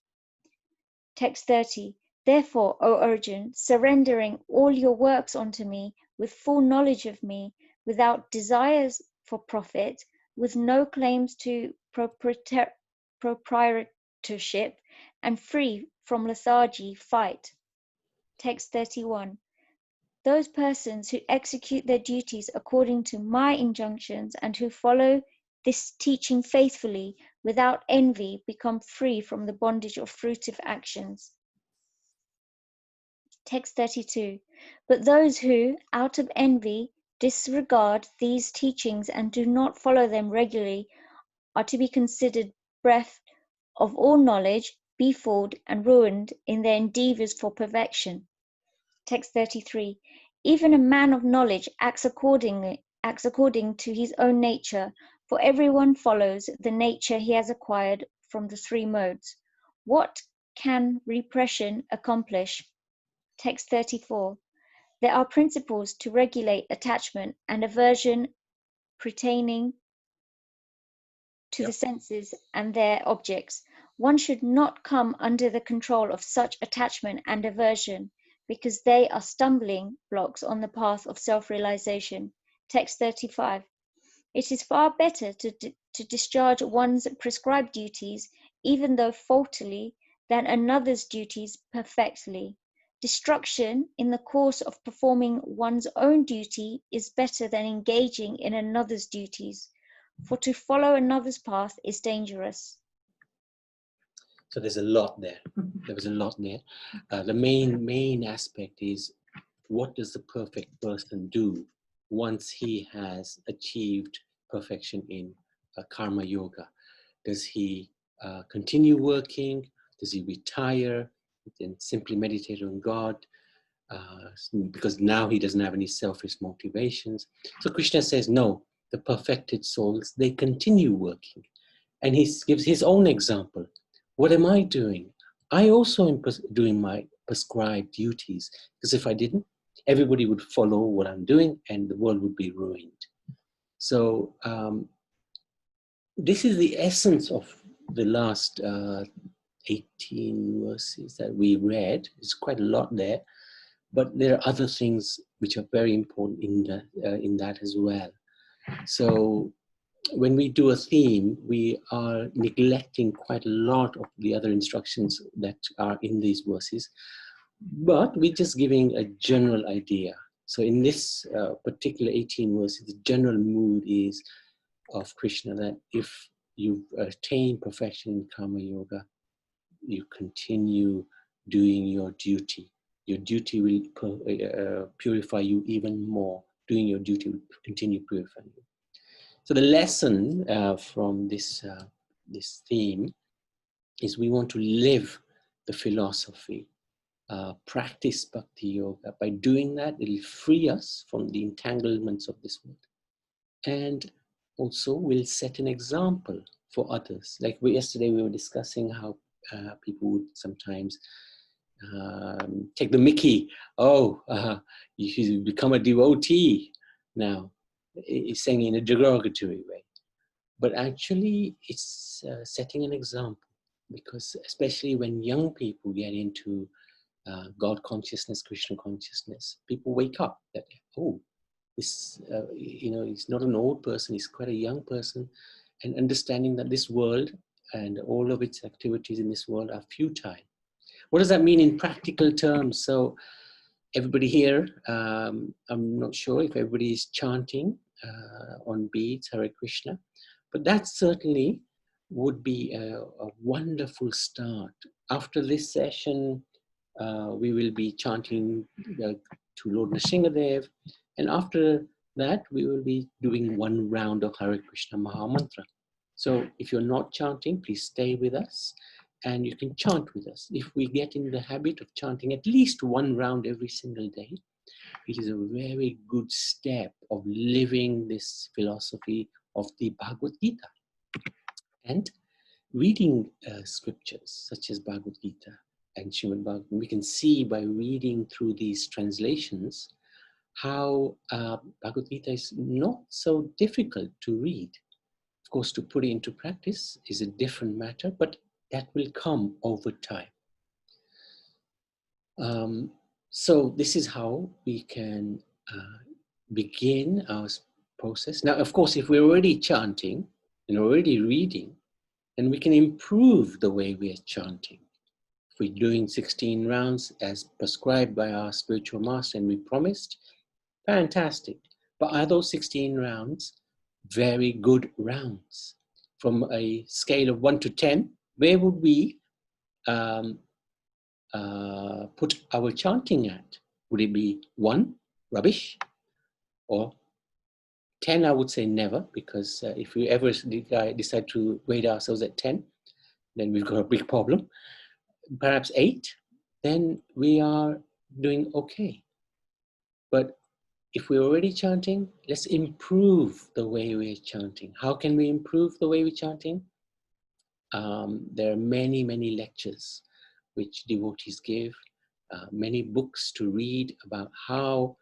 Text 30. Therefore, O Arjun, surrendering all your works unto me, with full knowledge of me, without desires for profit, with no claims to proprietorship, and free from lethargy, fight. Text 31. Those persons who execute their duties according to my injunctions and who follow this teaching faithfully without envy become free from the bondage of fruitive actions. Text 32. But those who, out of envy, disregard these teachings and do not follow them regularly are to be considered bereft of all knowledge, befooled and ruined in their endeavors for perfection. Text 33. Even a man of knowledge acts according to his own nature, for everyone follows the nature he has acquired from the three modes. What can repression accomplish? Text 34. There are principles to regulate attachment and aversion pertaining to the senses and their objects. One should not come under the control of such attachment and aversion, because they are stumbling blocks on the path of self-realization. Text 35. It is far better to discharge one's prescribed duties, even though faultily, than another's duties perfectly. Destruction in the course of performing one's own duty is better than engaging in another's duties, for to follow another's path is dangerous. So there's a lot there. There was a lot there. The main aspect is, what does the perfect person do once he has achieved perfection in karma yoga? Does he continue working? Does he retire and simply meditate on God? Because now he doesn't have any selfish motivations. So Krishna says, no, the perfected souls, they continue working. And he gives his own example. What am I doing? I also am doing my prescribed duties, because if I didn't, everybody would follow what I'm doing and the world would be ruined. So this is the essence of the last 18 verses that we read. There's quite a lot there, but there are other things which are very important in that as well. So when we do a theme, we are neglecting quite a lot of the other instructions that are in these verses, but we're just giving a general idea. So in this particular 18 verses, the general mood is of Krishna that if you've attained perfection in karma yoga, you continue doing your duty. Your duty will purify you even more. Doing your duty will continue purifying you. So the lesson from this theme is we want to live the philosophy, practice bhakti yoga. By doing that, it will free us from the entanglements of this world, and also will set an example for others. Like yesterday we were discussing how people would sometimes take the mickey. You become a devotee now. It's saying in a derogatory way. But actually it's setting an example, because especially when young people get into God consciousness, Krishna consciousness, people wake up that, this, he's not an old person, he's quite a young person, and understanding that this world and all of its activities in this world are futile. What does that mean in practical terms? So everybody here, I'm not sure if everybody is chanting on beats, Hare Krishna, but that certainly would be a wonderful start. After this session, we will be chanting to Lord Nrsingadev, and after that, we will be doing 1 round of Hare Krishna Maha Mantra. So if you're not chanting, please stay with us and you can chant with us. If we get in the habit of chanting at least 1 round every single day, it is a very good step of living this philosophy of the Bhagavad Gita. And reading scriptures such as Bhagavad Gita and Srimad Bhagavatam, we can see by reading through these translations how Bhagavad Gita is not so difficult to read. Of course, to put it into practice is a different matter, but that will come over time. So this is how we can begin our process. Now, of course, if we're already chanting and already reading, then we can improve the way we are chanting. If we're doing 16 rounds as prescribed by our spiritual master and we promised, fantastic. But are those 16 rounds very good rounds? From a scale of 1 to 10, where would we put our chanting at? Would it be 1, rubbish? Or 10, I would say never, because if we ever decide to rate ourselves at 10, then we've got a big problem. Perhaps 8, then we are doing okay. But if we're already chanting, let's improve the way we're chanting. How can we improve the way we're chanting? There are many, many lectures which devotees give, many books to read about how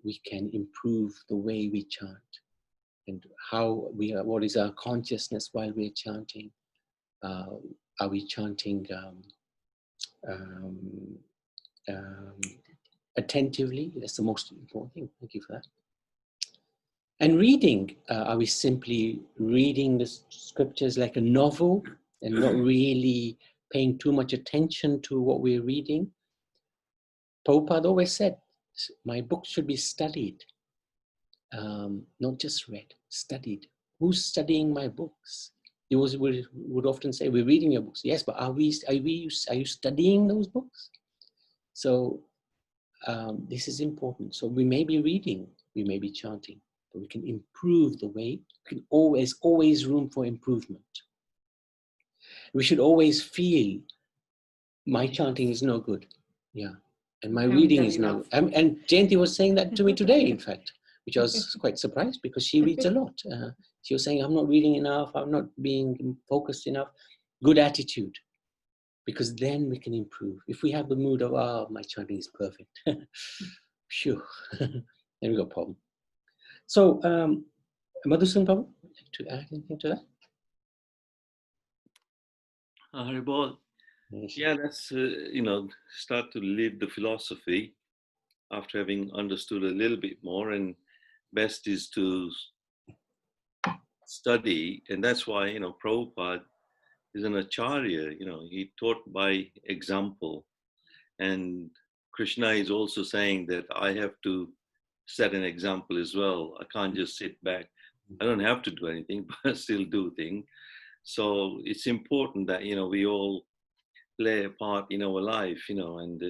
we can improve the way we chant and how what is our consciousness while we're chanting. Are we chanting attentively? That's the most important thing. Thank you for that. And reading, are we simply reading the scriptures like a novel and not really paying too much attention to what we're reading? Prabhupada always said, my books should be studied, not just read, studied. Who's studying my books? He would often say, we're reading your books. Yes, but are you studying those books? So this is important. So we may be reading, we may be chanting, but we can improve the way. We can always room for improvement. We should always feel my chanting is no good. Yeah. And my reading is no good. And Jayanti was saying that to me today, in fact, which I was quite surprised because she reads a lot. She was saying, I'm not reading enough. I'm not being focused enough. Good attitude. Because then we can improve. If we have the mood of, oh, my chanting is perfect. Phew. Then we got a problem. So, Madhusan Prabhu, would you like to add anything to that? Haribol. Yeah, let's start to live the philosophy after having understood a little bit more, and best is to study, and that's why Prabhupada is an acharya. He taught by example, and Krishna is also saying that I have to set an example as well. I can't just sit back. I don't have to do anything, but I still do things. So it's important that we all play a part in our life, and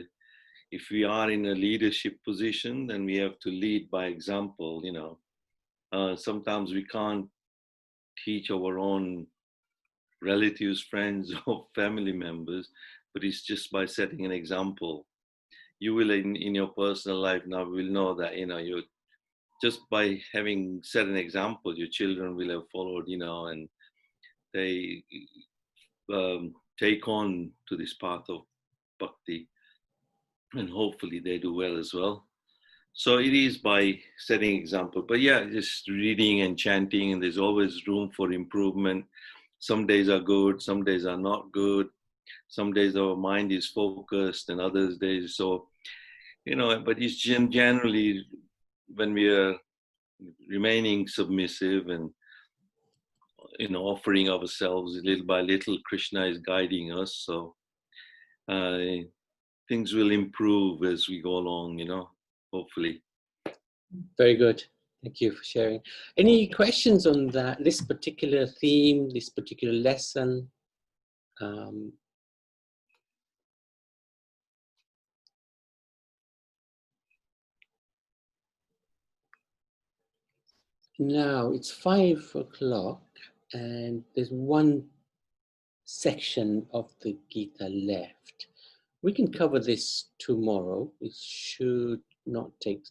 if we are in a leadership position, then we have to lead by example. Sometimes we can't teach our own relatives, friends, or family members, but it's just by setting an example. You will in your personal life now will know that you just by having set an example, your children will have followed, and they take on to this path of bhakti, and hopefully they do well as well. So it is by setting example. But yeah, just reading and chanting, and there's always room for improvement. Some days are good, some days are not good. Some days our mind is focused, and others days so, but it's generally when we are remaining submissive and offering ourselves little by little, Krishna is guiding us. So things will improve as we go along, hopefully. Very good. Thank you for sharing. Any questions on this particular theme, this particular lesson? now it's 5 o'clock and there's one section of the Gita left. We can cover this tomorrow. It should not take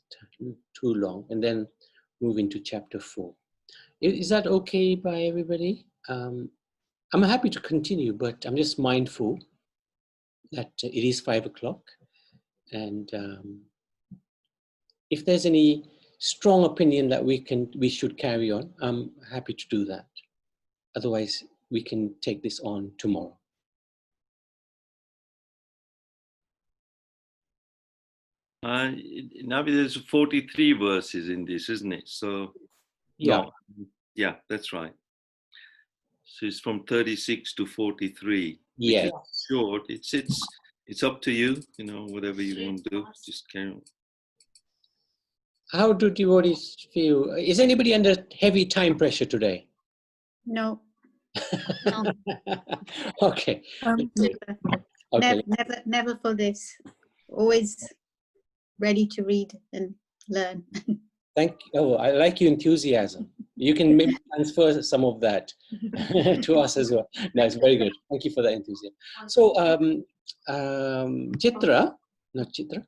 too long, and then move into chapter 4. Is that okay by everybody? I'm happy to continue, but I'm just mindful that it is 5 o'clock, and if there's any strong opinion that we should carry on, I'm happy to do that. Otherwise, we can take this on tomorrow. Now there's 43 verses in this, isn't it? So, Yeah. no. Yeah, that's right. So it's from 36 to 43. Yeah. Which is short. It's up to you. You know, whatever you want to do, just carry on. How do devotees feel? Is anybody under heavy time pressure today? No, Okay. never, Okay. never for this. Always ready to read and learn. Thank you. Oh, I like your enthusiasm. You can maybe transfer some of that to us as well. No, it's very good. Thank you for that enthusiasm. So, Chitra, not Chitra.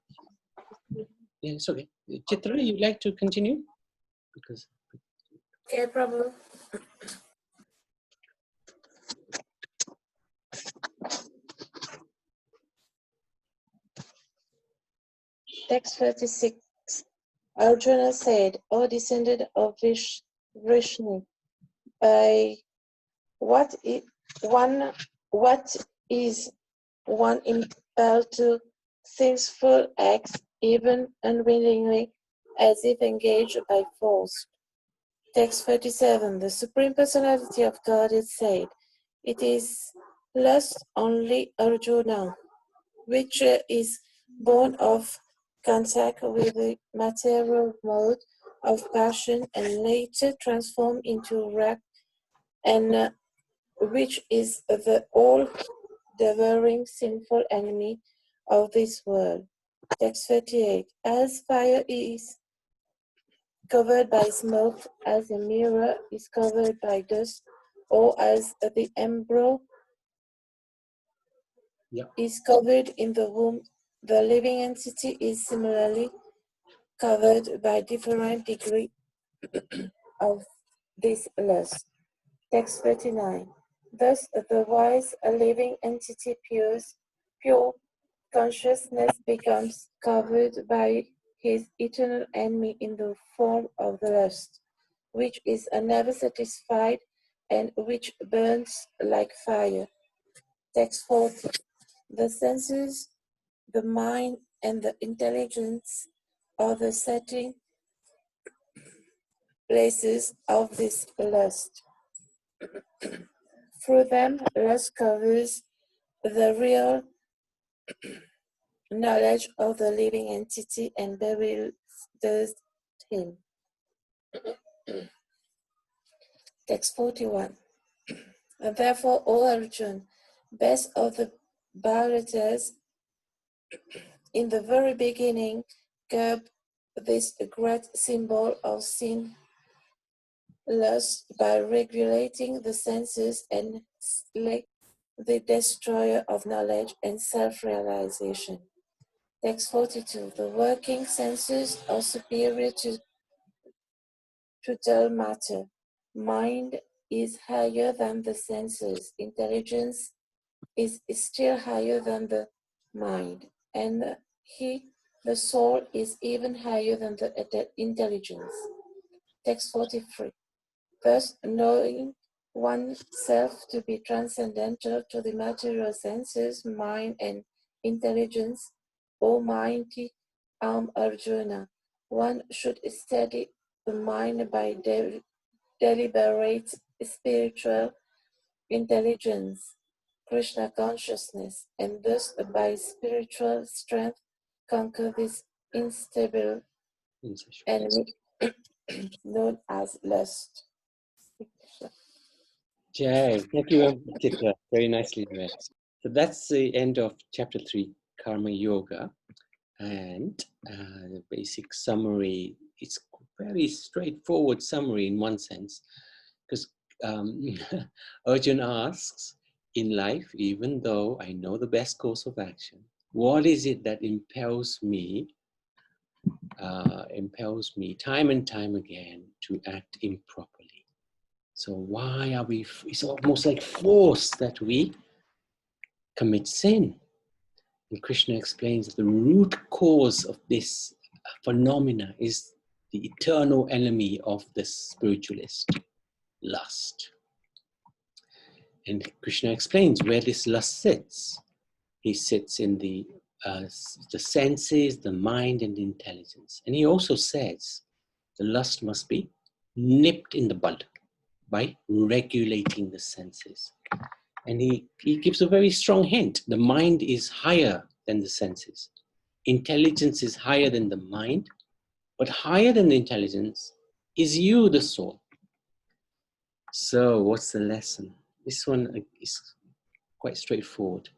Yeah, it's okay. Chitra, you'd like to continue? Because Okay, Prabhu. Text 36. Arjuna said, O descendant of Vishnu, by what is one impelled to sinful acts, even unwillingly, as if engaged by force? Text 37. The Supreme Personality of Godhead said, it is lust only, Arjuna, which is born of contact with the material mode of passion and later transformed into wrath, and which is the all-devouring sinful enemy of this world. Text 38. As fire is covered by smoke, as a mirror is covered by dust, or as the embryo is covered in the womb, the living entity is similarly covered by different degree of this lust. Text 39. Thus, the wise living entity pure consciousness becomes covered by his eternal enemy in the form of the lust, which is never satisfied and which burns like fire. Text 40. The senses, the mind, and the intelligence are the setting places of this lust. Through them, lust covers the real knowledge of the living entity and bewilders him. Text 41. And therefore, O Arjuna, best of the Bharatas, in the very beginning, curb this great symbol of sin, lust, by regulating the senses and slay the destroyer of knowledge and self-realization. Text 42. The working senses are superior to dull matter. Mind is higher than the senses. Intelligence is still higher than the mind. And the soul, is even higher than the intelligence. Text 43. Thus, knowing oneself to be transcendental to the material senses, mind, and intelligence, O mighty Arjuna, one should steady the mind by deliberate spiritual intelligence, Krishna consciousness, and thus by spiritual strength conquer this unstable enemy known as lust. Jai, thank you, Chitra. Very nicely read. So that's the end of chapter 3, Karma Yoga. And the basic summary, it's very straightforward summary in one sense, because Arjun asks, in life, even though I know the best course of action, what is it that impels me time and time again to act improperly? So why are we, it's almost like force that we commit sin. And Krishna explains that the root cause of this phenomena is the eternal enemy of the spiritualist, lust. And Krishna explains where this lust sits. He sits in the senses, the mind, and the intelligence. And he also says the lust must be nipped in the bud by regulating the senses. And he gives a very strong hint. The mind is higher than the senses. Intelligence is higher than the mind, but higher than the intelligence is you, the soul. So what's the lesson? This one is quite straightforward.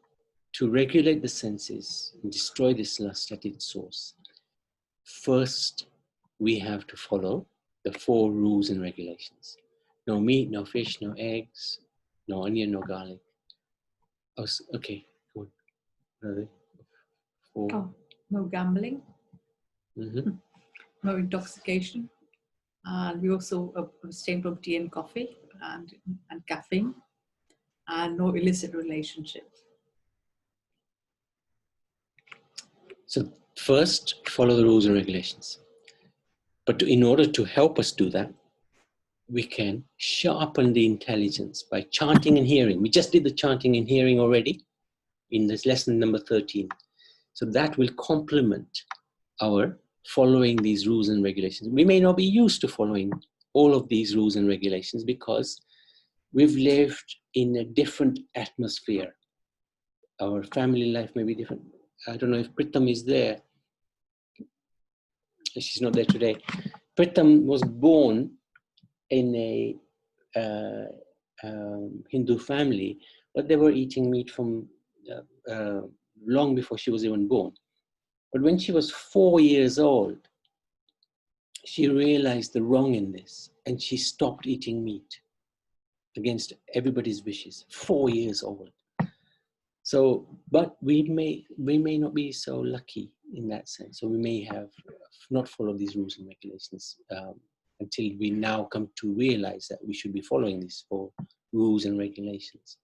To regulate the senses and destroy this lust at its source, first we have to follow the 4 rules and regulations. No meat, no fish, no eggs, no onion, no garlic. Oh, okay, go on. What are they? 4. Oh, no gambling, no intoxication. And we also abstain from tea and coffee and caffeine, and no illicit relationships. So first, follow the rules and regulations. But in order to help us do that, we can sharpen the intelligence by chanting and hearing. We just did the chanting and hearing already in this lesson number 13. So that will complement our following these rules and regulations. We may not be used to following all of these rules and regulations because we've lived in a different atmosphere. Our family life may be different. I don't know if Pritam is there. She's not there today. Pritam was born in a Hindu family, but they were eating meat from long before she was even born. But when she was 4 years old, she realized the wrong in this, and she stopped eating meat against everybody's wishes. 4 years old. So, but we may not be so lucky in that sense. So we may have not followed these rules and regulations until we now come to realize that we should be following these 4 rules and regulations.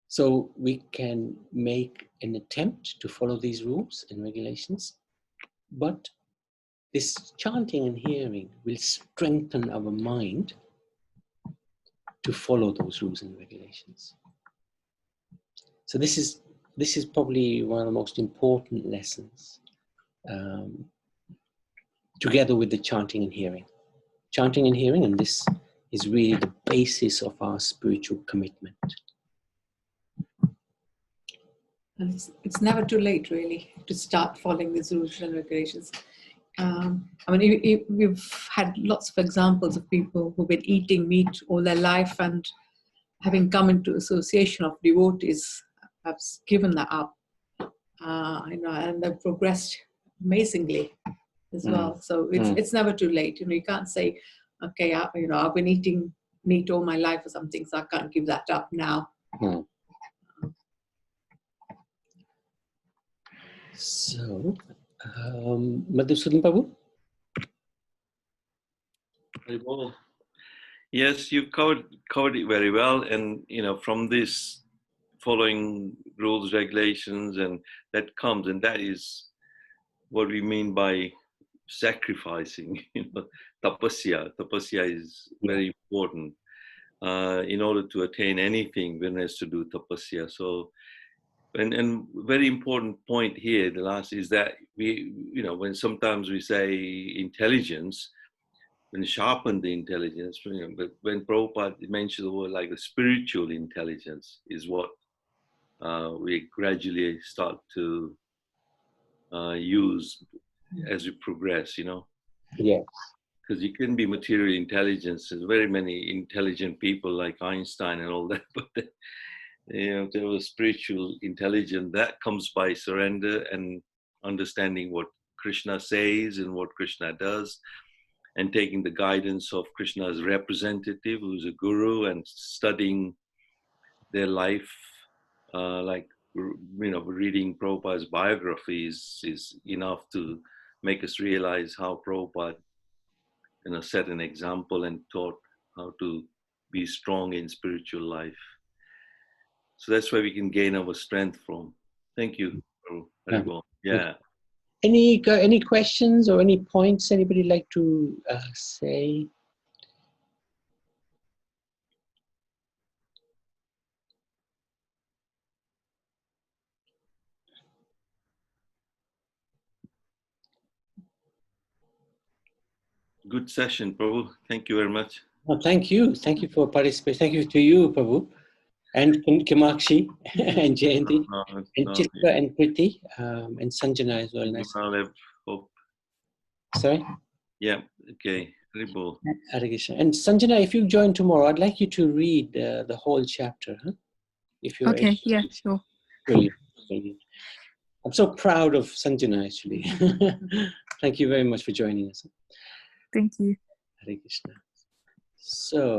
So we can make an attempt to follow these rules and regulations, but this chanting and hearing will strengthen our mind to follow those rules and regulations. So this is probably one of the most important lessons, together with the chanting and hearing. Chanting and hearing, and this is really the basis of our spiritual commitment. And it's never too late, really, to start following these rules and regulations. We've had lots of examples of people who've been eating meat all their life, and having come into association of devotees, have given that up. And they've progressed amazingly as well. So it's never too late. You can't say, okay, I've been eating meat all my life or something, so I can't give that up now. So, Madhusudan Prabhu? Very well. Yes, you covered it very well, and from this following rules, regulations, and that comes, and that is what we mean by sacrificing. Tapasya. Tapasya is very important. In order to attain anything, one has to do tapasya. So, and very important point here, the last, is that we, when sometimes we say intelligence, when sharpen the intelligence, but when Prabhupada mentions the word like the spiritual intelligence is what we gradually start to use as we progress, Yeah. Because you can be material intelligence. There's very many intelligent people like Einstein and all that, but there was spiritual intelligence that comes by surrender and understanding what Krishna says and what Krishna does. and taking the guidance of Krishna's representative, who's a guru, and studying their life, like, you know, reading Prabhupada's biographies is enough to make us realize how Prabhupada, you know, set an example and taught how to be strong in spiritual life. So that's where we can gain our strength from. Thank you, Prabhu. Yeah. Any questions or any points anybody like to say? Good session, Prabhu. Thank you very much. Oh, thank you. Thank you for participating. Thank you to you, Prabhu, and Kamakshi, and Jayanti, and Chitra, and Priti, and Sanjana as well. Nice. Hope. Sorry? Yeah, okay. Haribo. Hare Krishna. And Sanjana, if you join tomorrow, I'd like you to read the whole chapter. Huh? If you're Okay, interested. yeah, sure. Brilliant. Brilliant. I'm so proud of Sanjana, actually. Thank you very much for joining us. Thank you. Hare Krishna. So.